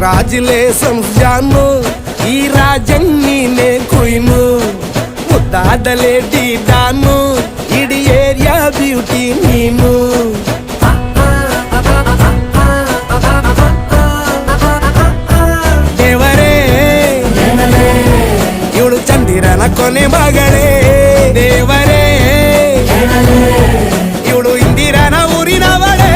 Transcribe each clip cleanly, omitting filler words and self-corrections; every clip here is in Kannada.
ಕಂಗ್ರಾಚುಲೇಷನ್ಸ್ ಜಾನು, ಈ ರಾಜನ್ ನೀನೆ ಕುಯ್ನು, ಮುದ್ದಾದ ಲೇಡಿ ಡಾನು, ಇಡೀ ಏರಿಯಾ ಬ್ಯೂಟಿ ನೀನು. ದೇವರೇ ಇವಳು ಚಂದಿರನ ಕೊನೆ ಮಗಳೇ, ದೇವರೇ ಇವಳು ಇಂದಿರನ ಊರಿನವಳೇ.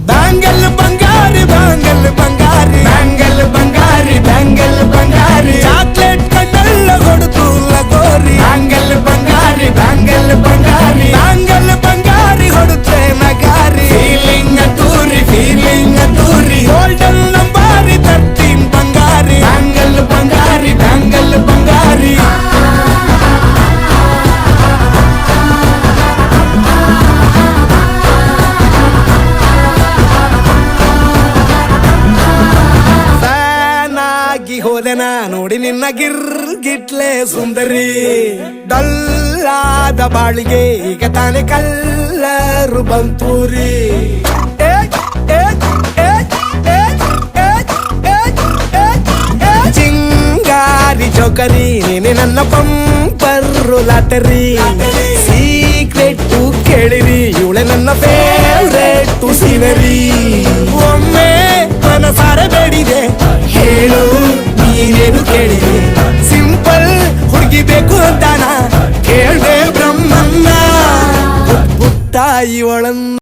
ಬ್ಯಾಂಗಲ್ ಬಂಗಾರಿ ಬ್ಯಾಂಗಲ್ ಬಂಗಾರಿ ಬ್ಯಾಂಗಲ್ ಬಂಗಾರಿ ಬ್ಯಾಂಗಲ್ ಬಂಗಾರಿ, ಚಾಕ್ಲೇಟ್ ಕಣ್ಣಲ್ಲ ಕೊಡುತ್ತು ಲಗೋರಿ. ಬ್ಯಾಂಗಲ್ ಬಂಗಾರಿ ಬ್ಯಾಂಗಲ್ ಬಂಗಾರಿ ಬ್ಯಾಂಗಲ್ ಬಂಗಾರಿ ಹೊಡುತ್ತೆ ನಗಾರಿ. ಫೀಲಿಂಗ್ ತೂರಿ ಫೀಲಿಂಗ್ ತೂರಿ, ಗೋಲ್ಡನ್ ನಂಬಾರಿ 13 ಬಂಗಾರಿ. ಬ್ಯಾಂಗಲ್ ಬಂಗಾರಿ ಬ್ಯಾಂಗಲ್ ಬಂಗಾರಿ. ಹೋದೆನ ನೋಡಿ ನಿನ್ನ ಗಿರ್ಗಿಟ್ಲೆ ಸುಂದರಿ, ಡಲ್ಲಾದ ಬಾಳಿಗೆ ಈಗ ತಾನೆ ಕಲ್ಲರು ಬಂತೂರಿ. ಚಿಂಗಾರಿ ಚೌಕರಿ ನೀನೆ ನನ್ನ ಬಂಪರು ಲಾಟರಿ. ಸೀಕ್ರೆಟ್ ಕೇಳಿರಿ ಇವಳೆ ನನ್ನ ಫೇವ್ರೇಟ್ ಸೀನರಿ. ಒಮ್ಮೆ ಮನಸಾರೆ ಬೇಡಿದೆ ಹೇಳು ನೀನೇನು ಕೇಳಿದೆ, ಸಿಂಪಲ್ ಹುಡುಗಿ ಬೇಕು ಅಂತಾನ ಕೇಳ್ದೆ ಬ್ರಹ್ಮನ್ನ. ಪುಟ್ಟ ಇವಳನ್ನ